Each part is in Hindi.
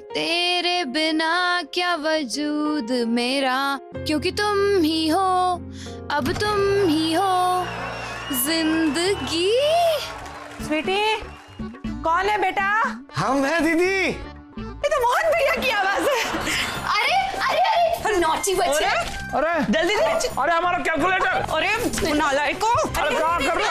तेरे बिना क्या वजूद मेरा, क्योंकि तुम ही हो, अब तुम ही हो जिंदगी। स्वीटी, कौन है बेटा? हम हैं दीदी। ये तो मोहन भैया की आवाज है। अरे अरे अरे नॉटी बच्चे, अरे जल्दी से। अरे हमारा कैलकुलेटर। अरे नालायक को, अरे क्या कर रहे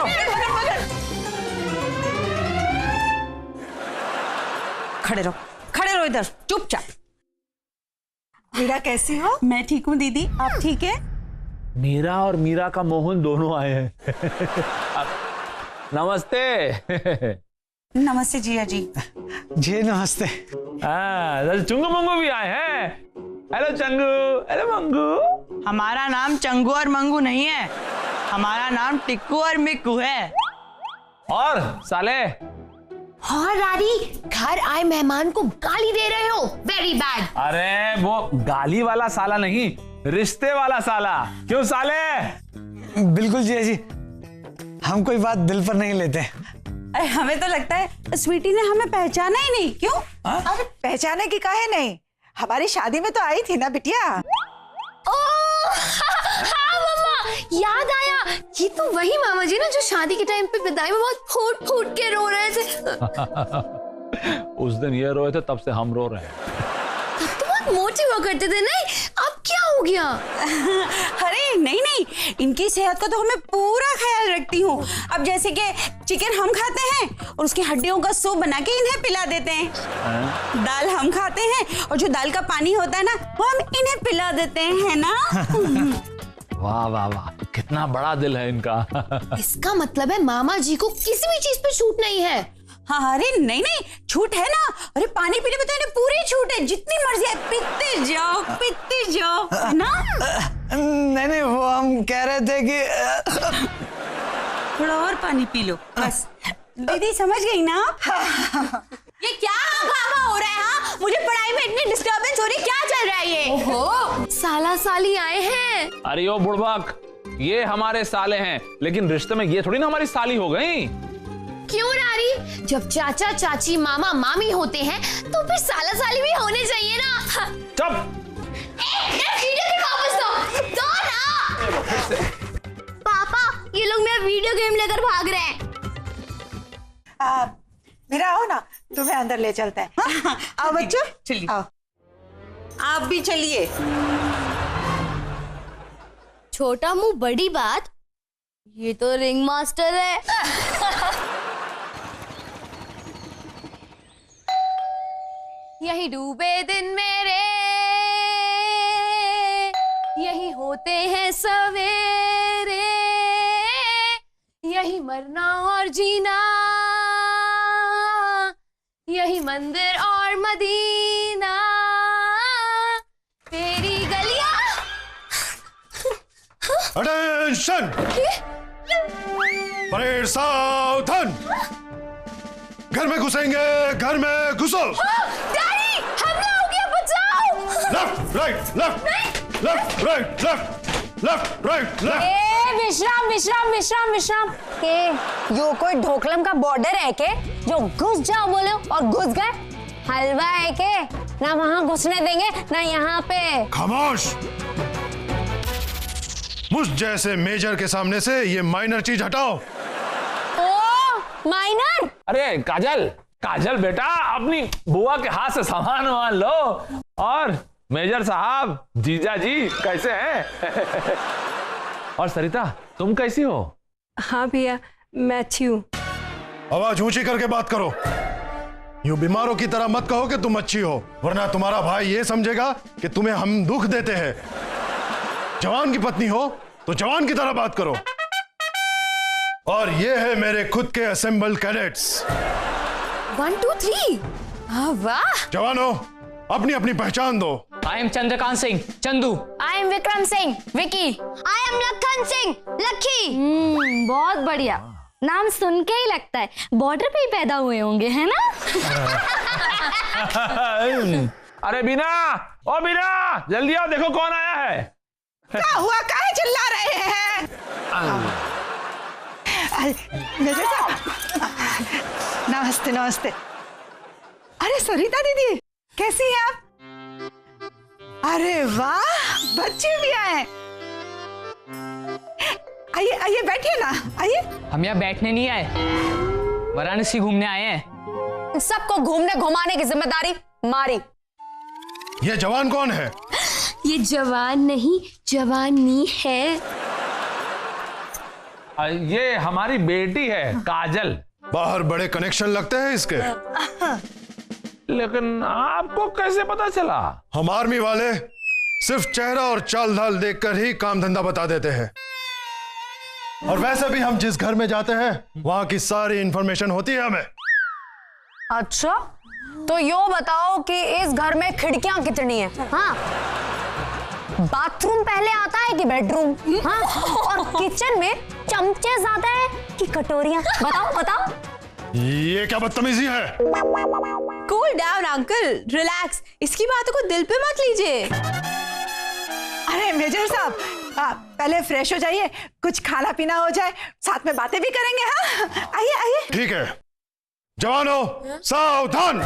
हो? खड़े रहो इधर चुपचाप। मीरा कैसी हो? मैं ठीक हूँ दीदी, आप ठीक है? मीरा और मीरा का मोहन दोनों आए हैं। नमस्ते। नमस्ते जिया जी। जी नमस्ते। चंगू मंगू भी आए हैं। Hello Changu, hello Mangu. हमारा नाम चंगू और मंगू नहीं है, हमारा नाम टिक्कू और मिक्कू है। और साले? हाँ रारी, घर आए मेहमान को गाली दे रहे हो, वेरी बैड। अरे वो गाली वाला साला नहीं, रिश्ते वाला साला। क्यों साले? बिल्कुल जी जी, हम कोई बात दिल पर नहीं लेते। अरे हमें तो लगता है स्वीटी ने हमें पहचाना ही नहीं। क्यों? अरे पहचाने की काहे नहीं, हमारी शादी में तो आई थी ना बिटिया। हाँ मम्मा, याद आया, ये तो वही मामा जी ना जो शादी के टाइम पे विदाई में बहुत फूट फूट के रो रहे थे। उस दिन ये रोए थे, तब से हम रो रहे हैं। तब तो बहुत मोटे हुआ करते थे, नहीं? अब क्या हो गया? अरे नहीं, इनकी सेहत का तो हमें पूरा ख्याल रखती हूँ। अब जैसे कि चिकन हम खाते हैं और उसकी हड्डियों का सूप बना के इन्हें पिला देते हैं। दाल हम खाते हैं और जो दाल का पानी होता है ना, वो हम इन्हें पिला देते हैं ना। वाह वाह वाह, कितना बड़ा दिल है इनका। इसका मतलब है मामा जी को किसी भी चीज पे छूट नहीं है। हाँ, अरे नहीं छूट है ना। अरे पानी पीने में तो इन्हें पूरी छूट है, जितनी मर्जी है पीते जाओ, है ना? नहीं, वो हम कह रहे थे कि थोड़ा और पानी पी लो बस। दीदी समझ गई ना? ये क्या हंगामा हो रहा है? हाँ, मुझे पढ़ाई में इतनी डिस्टर्बेंस हो रही, क्या चल रहा है ये? ओहो, साला साली आए हैं। अरे ओ बुड़बक, ये हमारे साले हैं, लेकिन रिश्ते में ये थोड़ी ना हमारी साली हो गई। क्यों रारी, जब चाचा चाची मामा मामी होते हैं तो फिर साला साली भी होने चाहिए ना। चुप। दो ना। पापा, ये लोग मेरा वीडियो गेम लेकर भाग रहे हैं। मेरा आओ ना, तुम्हें अंदर ले चलते हैं। आओ बच्चों, चलिए। आओ। आप भी चलिए। छोटा मुंह बड़ी बात, ये तो रिंग मास्टर है। यही डूबे दिन मेरे, यही होते हैं सवेरे, यही मरना और जीना, यही मंदिर और मदीना, तेरी गलियां। अटेंशन, परेड सावधान। घर में घुसेंगे, घर में घुसो। डैडी, हमला हो गया, बचाओ। Left right left left right left left right left. विश्राम के यो कोई ढोकलम का बॉर्डर है के जो घुस जाओ बोले और घुस गए? हलवा है के ना वहां घुसने देंगे ना यहाँ पे। खामोश। मुझ जैसे मेजर के सामने से ये माइनर चीज हटाओ। ओ माइनर? अरे काजल बेटा, अपनी बुआ के हाथ से सामान मान लो। और मेजर साहब, जीजा जी कैसे हैं? और सरिता, तुम कैसी हो? हाँ भैया, मैं अच्छी हूँ। आवाज ऊंची करके बात करो। यूं बीमारों की तरह मत कहो कि तुम अच्छी हो, वरना तुम्हारा भाई ये समझेगा कि तुम्हें हम दुख देते हैं। जवान की पत्नी हो तो जवान की तरह बात करो। और ये है मेरे खुद के असेंबल कैडेट्स। 1 2 3। वाह। जवानों, अपनी अपनी पहचान दो। I am Chandrakant Singh, Chandu. I am Vikram Singh, Vicky. I am Lakhan Singh, Lucky. बहुत बढ़िया, नाम सुन के ही लगता है बॉर्डर पे ही पैदा हुए होंगे, है ना? अरे बीना, ओ बीना, जल्दी आओ, देखो कौन आया है। क्या हुआ, काहे चिल्ला रहे हैं? मेजर साहब, नमस्ते नमस्ते। अरे सरिता दीदी, कैसी हैं आप? अरे वाह, बच्चे भी आए। आइए आइए बैठिए ना, आइए। हम यहाँ बैठने नहीं आए, वाराणसी घूमने आए हैं। सबको घूमने घुमाने की जिम्मेदारी मारी। ये जवान कौन है? ये जवान नहीं जवानी है। ये हमारी बेटी है काजल। बाहर बड़े कनेक्शन लगते हैं इसके। लेकिन आपको कैसे पता चला? हम आर्मी वाले सिर्फ चेहरा और चाल ढाल देखकर ही काम धंधा बता देते हैं। और वैसे भी हम जिस घर में जाते हैं वहां की सारी इंफॉर्मेशन होती है हमें। अच्छा, तो यो बताओ कि इस घर में खिड़कियां कितनी हैं? हाँ, बाथरूम पहले आता है कि बेडरूम? हाँ, और किचन में चमचे ज्यादा है कि कटोरियां? बताओ बताओ। ये क्या बदतमीजी है? Cool down uncle, relax. इसकी बातों को दिल पे मत लीजिए। अरे मेजर साहब, पहले फ्रेश हो जाइए, कुछ खाना पीना हो जाए, साथ में बातें भी करेंगे। हाँ, आइए आइए। ठीक है जवानों, सावधान।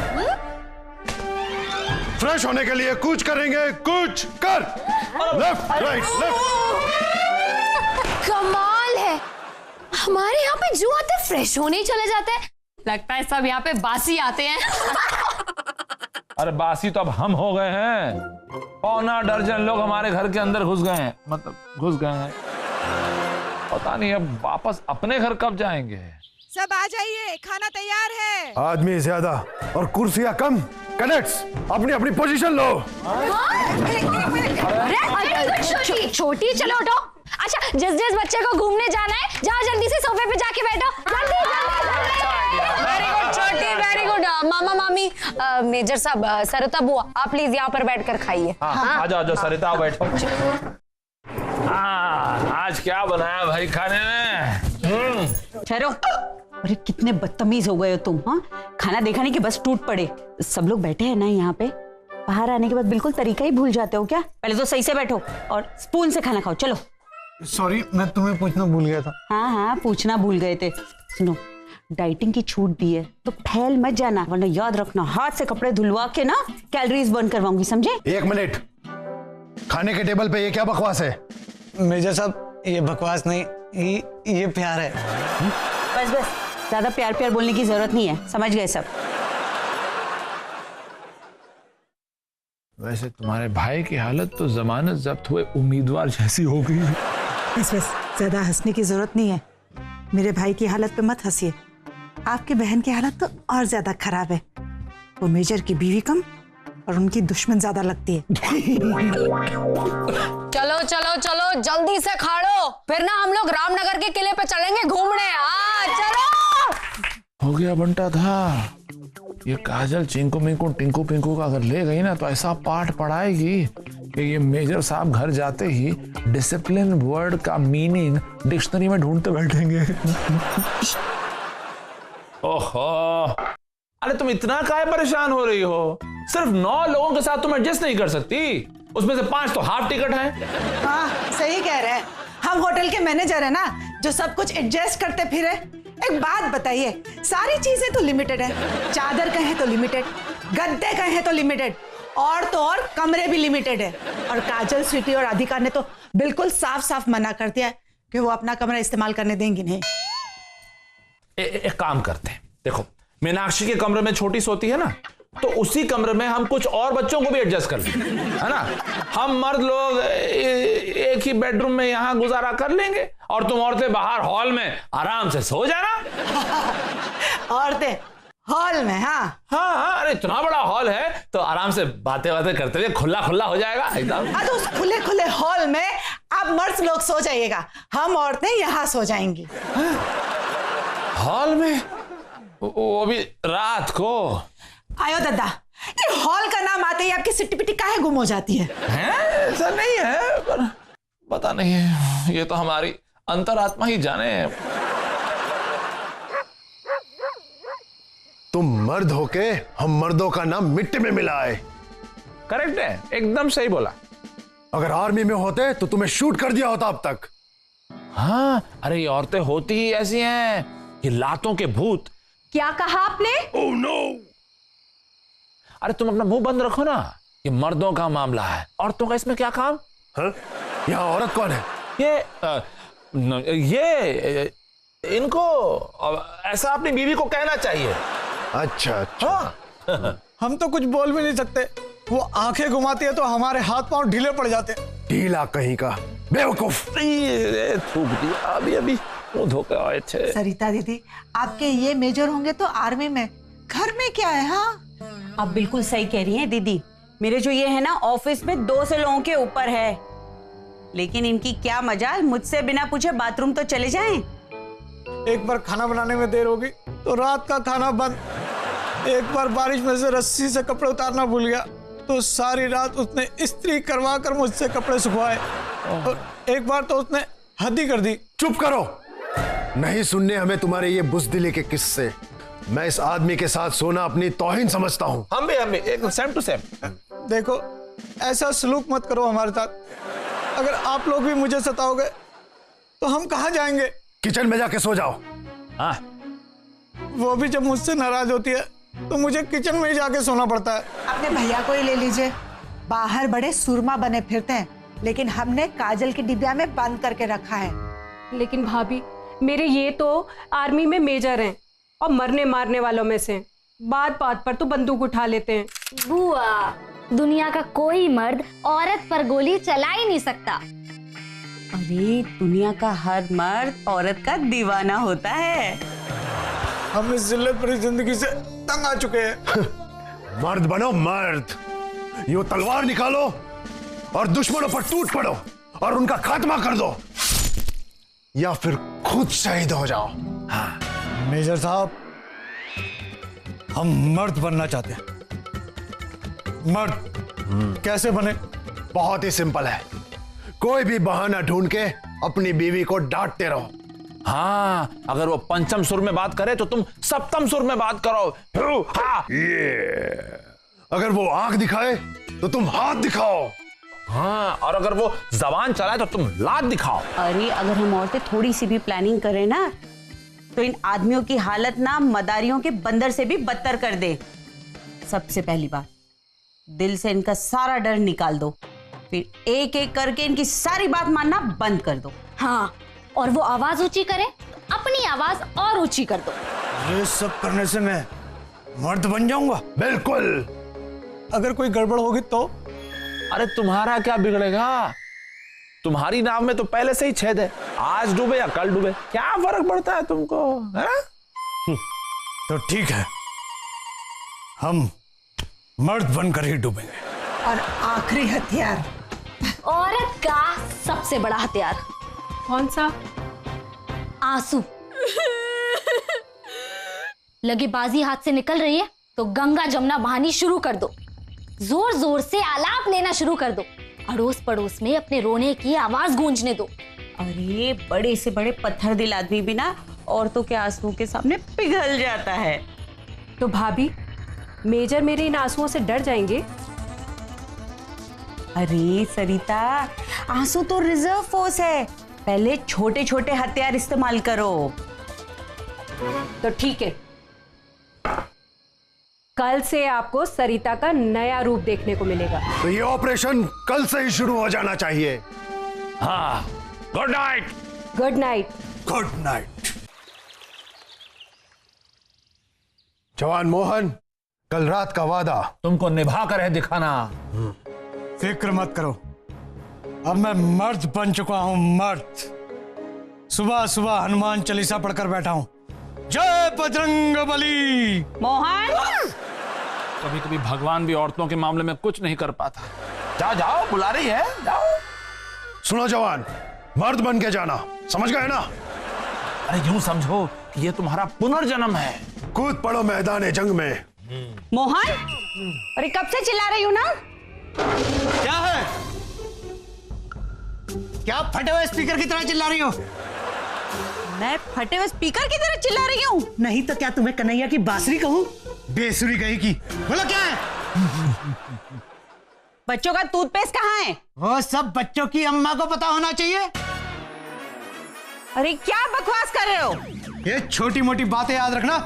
फ्रेश होने के लिए कुछ करेंगे, कुछ कर। Left right left. कमाल है, हमारे यहाँ पे जो आते फ्रेश होने ही चले जाते हैं। लगता है सब यहाँ पे बासी आते हैं। अरे बासी तो अब हम हो गए हैं। 15 दर्जन लोग हमारे घर के अंदर घुस गए हैं, मतलब घुस गए हैं। पता नहीं अब वापस अपने घर कब जाएंगे। सब आ जाइए, खाना तैयार है। आदमी ज्यादा और कुर्सियां कम। कनेक्ट्स अपनी अपनी पोजीशन लो। छोटी चलो उठो। अच्छा, जिस जिस बच्चे को घूमने जाना है जाओ जल्दी से सोफे पे जाके बैठो। जल्दी जल्दी। वेरी गुड छोटी, वेरी गुड। मामा मामी, मेजर साहब, सरिता बुआ, आप प्लीज यहाँ पर बैठकर खाइए। आ जाओ सरिता, बैठो। आज क्या बनाया भाई खाने में? ठहरो। अरे कितने बदतमीज हो गए हो तुम। हाँ, खाना देखा नहीं कि बस टूट पड़े। सब लोग बैठे हैं ना यहाँ पे, बाहर आने के बाद बिल्कुल तरीका ही भूल जाते हो क्या? पहले तो सही से बैठो और स्पून से खाना खाओ। चलो। सॉरी, मैं तुम्हें पूछना भूल गया था। हाँ, पूछना भूल गए थे। सुनो, डाइटिंग की छूट दी है तो फैल मत जाना, वरना याद रखना हाथ से कपड़े धुलवा के ना कैलोरीज बर्न करवाऊंगी, समझे? 1 मिनट। खाने के टेबल पे ये क्या बकवास है? मेजर साहब, ये बकवास नहीं, ये प्यार है। बस बस, ज्यादा प्यार प्यार बोलने की जरूरत नहीं है, समझ गए सब। वैसे तुम्हारे भाई की हालत तो जमानत जब्त हुए उम्मीदवार जैसी हो गई। बस बस, ज्यादा हंसने की जरूरत नहीं है। मेरे भाई की हालत पे मत हंसिए। आपकी बहन की हालत तो और ज्यादा खराब है। वो मेजर की बीवी कम और उनकी दुश्मन ज्यादा लगती है। चलो चलो चलो, जल्दी से खा लो, फिर ना हम लोग रामनगर के किले पे चलेंगे घूमने। हाँ चलो। हो गया बंटा था। ये काजल चिंकू मिंकू टिंकू पिंकू का अगर ले गई ना तो ऐसा पाठ पढ़ाएगी कि ये मेजर साहब घर जाते ही डिसिप्लिन वर्ड का मीनिंग डिक्शनरी में ढूंढते बैठेंगे। ओहो, अरे तुम इतना काहे परेशान हो रही हो? सिर्फ 9 लोगों के साथ तुम एडजस्ट नहीं कर सकती? उसमें से 5 तो हाफ टिकट है। हाँ, सही कह रहे हैं। हम होटल के मैनेजर है ना, जो सब कुछ एडजस्ट करते फिरे। एक बात बताइए, सारी चीजें तो लिमिटेड है। चादर कहें तो लिमिटेड, गद्दे कहें तो लिमिटेड, और तो और कमरे भी लिमिटेड है। और काजल, स्वीटी और राधिका ने तो बिल्कुल साफ साफ मना कर दिया कि वो अपना कमरा इस्तेमाल करने देंगी नहीं। एक काम करते हैं, देखो मीनाक्षी के कमरे में छोटी सोती है ना, तो उसी कमरे में हम कुछ और बच्चों को भी एडजस्ट कर लेंगे, है ना? हम मर्द लोग एक ही बेडरूम में यहाँ गुजारा कर लेंगे और तुम औरतें बाहर हॉल में आराम से सो जाना। औरतें हॉल में? हाँ हाँ, अरे इतना बड़ा हॉल है तो आराम से बातें बातें करते हुए खुला खुला हो जाएगा एकदम। हाँ, तो उस खुले खुले हॉल में आप मर्द लोग सो जाइएगा, हम औरतें यहाँ सो जाएंगी। हॉल में? वो भी रात को? आयो दादा, ये हॉल का नाम आते ही आपकी सिट्टी पिट्टी काहे गुम हो जाती है? ऐसा नहीं है, पर पता नहीं है, ये तो हमारी अंतरात्मा ही जाने। तुम मर्द होके हम मर्दों का नाम मिट्टी में मिलाए। करेक्ट है, एकदम सही बोला। अगर आर्मी में होते तो तुम्हें शूट कर दिया होता अब तक। हाँ, अरे ये औरतें होती ही ऐसी हैं, ये लातों के भूत। क्या कहा आपने? Oh no! अरे तुम अपना मुंह बंद रखो ना, ये मर्दों का मामला है, औरतों का इसमें क्या काम? हाँ? यहाँ औरत कौन है? ये इनको ऐसा अपनी बीवी को कहना चाहिए। अच्छा अच्छा। हाँ। हम तो कुछ बोल भी नहीं सकते, वो आंखें घुमाती है तो हमारे हाथ पांव ढीले पड़ जाते हैं। ढीला कहीं का बेवकूफ। थूक दिया अभी अभी, मुंह धोके आए थे। सरिता दीदी, आपके ये मेजर होंगे तो आर्मी में, घर में क्या है? हाँ, आप बिल्कुल सही कह रही हैं दीदी। मेरे जो ये है ना, ऑफिस में 200 लोगों के ऊपर है, लेकिन इनकी क्या मजाल, मुझसे बिना पूछे बाथरूम तो चले जाएं। एक बार खाना बनाने में देर होगी तो रात का खाना बंद। एक बार बारिश में से रस्सी से कपड़े उतारना भूल गया तो सारी रात उसने इस्त्री करवा कर मुझसे कपड़े सुखवाए। और एक बार तो उसने हद ही कर दी। चुप करो, नहीं सुनने हमें तुम्हारे ये बुज़दिली के किस्से। मैं इस आदमी के साथ सोना अपनी तौहीन समझता हूँ। हम भी एक सेम टू सेम। देखो, ऐसा सलूक मत करो हमारे साथ। अगर आप लोग भी मुझे सताओगे तो हम कहाँ जाएंगे? किचन में जाके सो जाओ। हाँ, वो भी जब मुझसे नाराज होती है तो मुझे किचन में ही जाके सोना पड़ता है। अपने भैया को ही ले लीजिए, बाहर बड़े सुरमा बने फिरते हैं, लेकिन हमने काजल की डिबिया में बंद करके रखा है। लेकिन भाभी, मेरे ये तो आर्मी में मेजर हैं और मरने मारने वालों में से, बात बात पर तो बंदूक उठा लेते हैं। बुआ, दुनिया का कोई मर्द औरत पर गोली चला ही नहीं सकता। अरे दुनिया का हर मर्द औरत का दीवाना होता है। हम इस जिल्लत भरी जिंदगी से तंग आ चुके हैं। मर्द बनो मर्द, यो तलवार निकालो और दुश्मनों पर टूट पड़ो और उनका खात्मा कर दो, या फिर खुद शहीद हो जाओ। हाँ। मेजर साहब, हम मर्द बनना चाहते हैं। मर्द कैसे बने? बहुत ही सिंपल है, कोई भी बहाना ढूंढ के अपनी बीवी को डांटते रहो। हाँ, अगर वो पंचम सुर में बात करे तो तुम सप्तम सुर में बात करो। हाँ। अगर वो आंख दिखाए तो तुम हाथ दिखाओ। हाँ, और अगर वो जबान चलाए तो तुम लात दिखाओ। अरे अगर हम औरतें थोड़ी सी भी प्लानिंग करें ना, तो इन आदमियों की हालत ना मदारियों के बंदर से भी बदतर कर दे। सबसे पहली बात, दिल से इनका सारा डर निकाल दो, फिर एक एक करके इनकी सारी बात मानना बंद कर दो। हाँ, और वो आवाज ऊंची करे, अपनी आवाज और ऊंची कर दो। ये सब करने से मैं मर्द बन जाऊंगा? बिल्कुल। अगर कोई गड़बड़ होगी तो? अरे तुम्हारा क्या बिगड़ेगा, तुम्हारी नाव में तो पहले से ही छेद है, आज डूबे या कल डूबे क्या फर्क पड़ता है तुमको, है? तो ठीक है, हम मर्द बनकर ही डूबेंगे। और आखिरी हथियार, औरत का सबसे बड़ा हथियार। कौन सा? आंसू। लगे बाजी हाथ से निकल रही है तो गंगा जमुना बहानी शुरू कर दो, जोर जोर से आलाप लेना शुरू कर दो, अड़ोस पड़ोस में अपने रोने की आवाज गूंजने दो। अरे बड़े से बड़े पत्थर दिल आदमी भी ना औरतों के आंसुओं के सामने पिघल जाता है। तो भाभी, मेजर मेरे इन आंसुओं से डर जाएंगे? अरे सरिता, आंसू तो रिजर्व फोर्स है, पहले छोटे छोटे हथियार इस्तेमाल करो। तो ठीक है, कल से आपको सरिता का नया रूप देखने को मिलेगा। तो ये ऑपरेशन कल से ही शुरू हो जाना चाहिए। हाँ, good night. Good night. Good night. जवान मोहन, कल रात का वादा तुमको निभा कर है दिखाना। फिक्र मत करो, अब मैं मर्द बन चुका हूं, मर्द। सुबह सुबह हनुमान चालीसा पढ़कर बैठा हूं, जय बजरंग बली। मोहन, कभी कभी भगवान भी औरतों के मामले में कुछ नहीं कर पाता। जाओ जाओ, बुला रही है, जाओ। सुनो जवान, मर्द बन के जाना, समझ गए ना? अरे यूं समझो कि ये तुम्हारा पुनर्जन्म है। कूद पड़ो मैदान जंग में। मोहन, अरे कब से चिल्ला रही हूं ना? क्या है? क्या फटे हुए स्पीकर की तरह चिल्ला रही हो? मैं फटे हुए स्पीकर की तरह चिल्ला रही हूँ? नहीं तो क्या तुम्हें कन्हैया की बांसुरी कहूं? बेसुरी कही की। बोलो क्या है? बच्चों का टूथपेस्ट कहाँ है? वो सब बच्चों की अम्मा को पता होना चाहिए। अरे क्या बकवास कर रहे हो? ये छोटी मोटी बातें याद रखना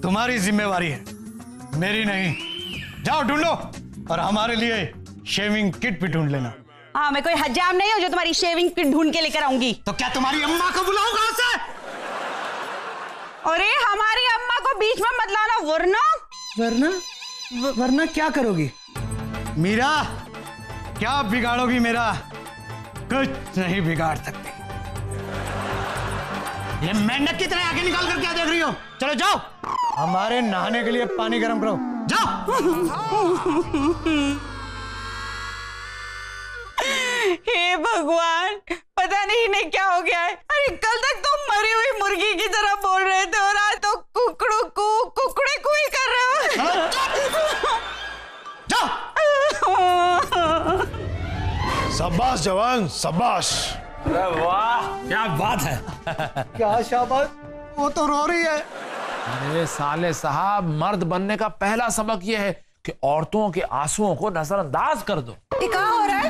तुम्हारी जिम्मेवारी है, मेरी नहीं। जाओ ढूंढो, और हमारे लिए शेविंग किट भी ढूंढ लेना। हाँ, मैं कोई हजाम नहीं हूँ जो तुम्हारी शेविंग किट ढूंढ के लेकर आऊंगी। तो क्या तुम्हारी अम्मा को बुलाऊं कहां से? अरे हमारी अम्मा को बीच में मत लाना, वरना क्या करोगी? मीरा, क्या बिगाड़ोगी मेरा? कुछ नहीं बिगाड़ सकती। ये मेंढक की तरह आगे निकाल कर क्या देख रही हो? चलो जाओ, हमारे नहाने के लिए पानी गर्म करो, जाओ। हे भगवान, पता नहीं इन्हें क्या हो गया है। अरे कल तक तो मरी हुई मुर्गी की तरह बोल रहे थे और आज तो कुकड़े कू ही कर रहे हो। जाओ। शाबाश जवान, शाबाश। अरे वाह, क्या बात है। क्या शाबाश? वो तो रो रही है। अरे साले साहब, मर्द बनने का पहला सबक यह है कि औरतों के आंसुओं को नजरअंदाज कर दो। क्या हो रहा है?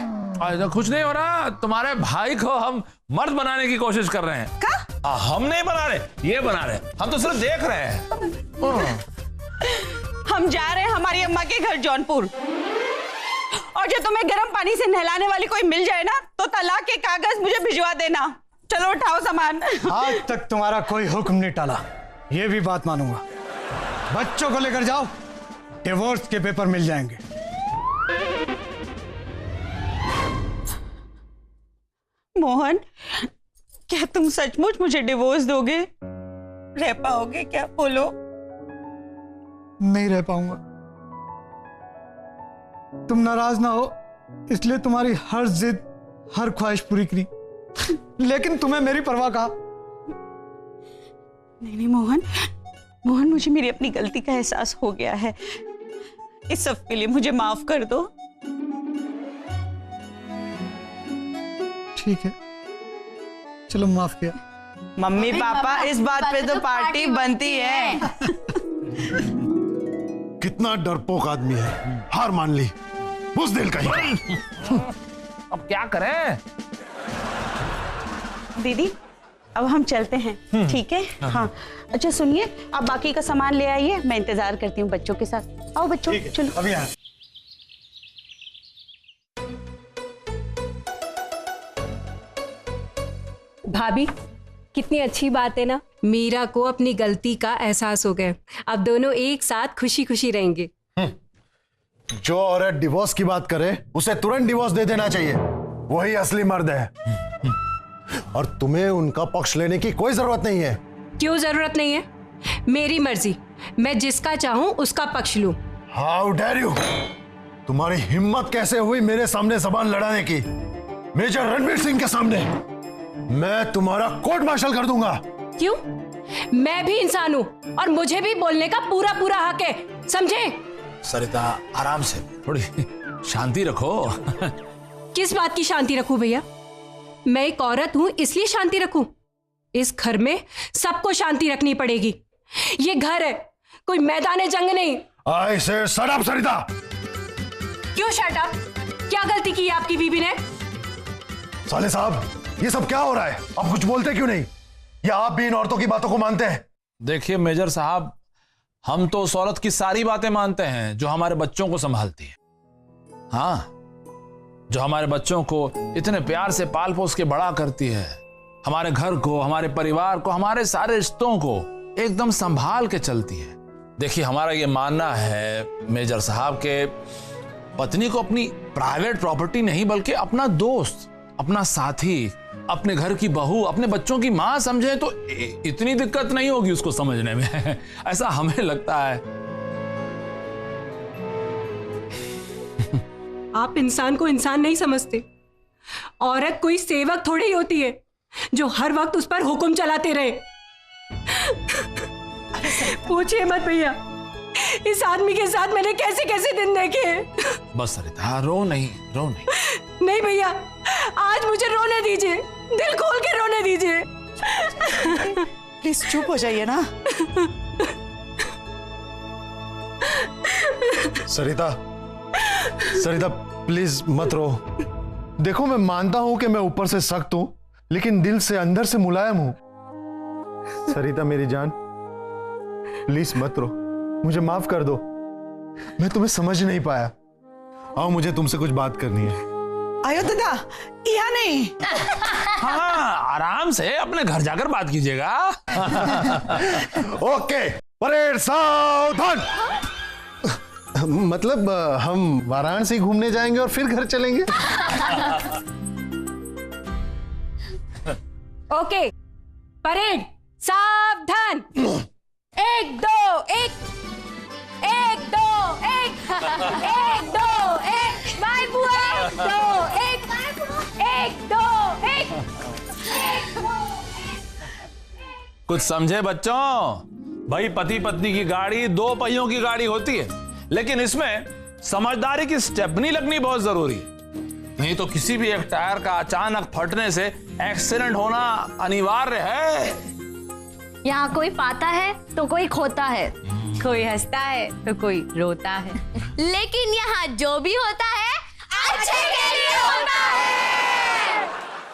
कुछ नहीं हो रहा, तुम्हारे भाई को हम मर्द बनाने की कोशिश कर रहे हैं। क्या? हम नहीं बना रहे, ये बना रहे, हम तो सिर्फ देख रहे हैं। हम जा रहे हैं हमारी अम्मा के घर जौनपुर, और जब तुम्हें गर्म पानी से नहलाने वाली कोई मिल जाए ना तो तलाक के कागज मुझे भिजवा देना। चलो उठाओ सामान। आज तक तुम्हारा कोई हुक्म नहीं टाला, ये भी बात मानूंगा। बच्चों को लेकर जाओ, डिवोर्स के पेपर मिल जाएंगे। मोहन, क्या तुम सचमुच मुझे डिवोर्स दोगे? रह पाओगे क्या? बोलो। नहीं रह पाऊंगा। तुम नाराज ना हो इसलिए तुम्हारी हर जिद, हर ख्वाहिश पूरी करी, लेकिन तुम्हें मेरी परवाह कहा। नहीं मोहन, मुझे मेरी अपनी गलती का एहसास हो गया है। इस सब के लिए मुझे माफ कर दो। ठीक है, चलो माफ किया। मम्मी पापा, इस बात पे तो पार्टी बनती है। कितना डरपोक आदमी है, हार मान ली, बुज़दिल कहीं। अब क्या करें? दीदी, अब हम चलते हैं, ठीक है? हाँ, अच्छा सुनिए, आप बाकी का सामान ले आइए, मैं इंतजार करती हूँ बच्चों के साथ। आओ बच्चों, चलो। अभी आया। भाभी, कितनी अच्छी बात है ना, मीरा को अपनी गलती का एहसास हो गया। अब दोनों एक साथ खुशी खुशी रहेंगे। जो औरत डिवोर्स की बात करे उसे तुरंत डिवोर्स दे देना चाहिए, वही असली मर्द है। और तुम्हें उनका पक्ष लेने की कोई जरूरत नहीं है। क्यों जरूरत नहीं है? मेरी मर्जी, मैं जिसका चाहूं उसका पक्ष लूं। How dare you! तुम्हारी हिम्मत कैसे हुई मेरे सामने जबान लड़ाने की? मेजर रणवीर सिंह के सामने मैं तुम्हारा कोर्ट मार्शल कर दूंगा। क्यों? मैं भी इंसान हूं और मुझे भी बोलने का पूरा पूरा हक है, समझे? सरिता, आराम से, थोड़ी शांति रखो। किस बात की शांति रखूं भैया? मैं एक औरत हूं इसलिए शांति रखूं? इस घर में सबको शांति रखनी पड़ेगी। ये घर है, कोई मैदान जंग नहीं। आई से शट अप सरिता। क्यों शट अप? क्या गलती की आपकी बीबी ने? साले साहब, ये सब क्या हो रहा है? आप कुछ बोलते क्यों नहीं? या आप भी इन औरतों की बातों को मानते हैं? देखिए मेजर साहब, हम तो उस औरत की सारी बातें मानते हैं जो हमारे बच्चों को संभालती है। हाँ, जो हमारे बच्चों को इतने प्यार से पाल पोस के बड़ा करती है, हमारे घर को, हमारे परिवार को, हमारे सारे रिश्तों को एकदम संभाल के चलती है। देखिए, हमारा ये मानना है मेजर साहब के पत्नी को अपनी प्राइवेट प्रॉपर्टी नहीं बल्कि अपना दोस्त, अपना साथी, अपने घर की बहू, अपने बच्चों की मां समझे तो इतनी दिक्कत नहीं होगी उसको समझने में। ऐसा हमें लगता है। आप इंसान को इंसान नहीं समझते। औरत कोई सेवक थोड़ी ही होती है जो हर वक्त उस पर हुक्म चलाते रहे। पूछिए मत भैया, इस आदमी के साथ मैंने कैसे कैसे दिन देखे। बस सरिता, रो नहीं, रो नहीं। नहीं भैया, आज मुझे रोने दीजिए, दिल खोल के रोने दीजिए। प्लीज चुप हो जाइए ना। सरिता, सरिता प्लीज मत रो। देखो, मैं मानता हूं कि मैं ऊपर से सख्त हूं, लेकिन दिल से, अंदर से मुलायम हूं। सरिता मेरी जान, प्लीज मत रो, मुझे माफ कर दो। मैं तुम्हें समझ नहीं पाया। आओ, मुझे तुमसे कुछ बात करनी है। आयो दादा, यहाँ नहीं। हाँ, आराम से अपने घर जाकर बात कीजिएगा। ओके, परेड सावधान। मतलब हम वाराणसी घूमने जाएंगे और फिर घर चलेंगे। ओके, परेड सावधान। 1 2 1 1 2 1 1 2 1 बाय बुआ। 1 2 1 1 2 1 1 2 कुछ समझे बच्चों? भाई पति पत्नी की गाड़ी 2 पहियों की गाड़ी होती है, लेकिन इसमें समझदारी की स्टेपनी लगनी बहुत जरूरी है। नहीं तो किसी भी एक टायर का अचानक फटने से एक्सीडेंट होना अनिवार्य है। यहाँ कोई पाता है तो कोई खोता है, कोई हंसता है तो कोई रोता है, लेकिन यहाँ जो भी होता है अच्छे के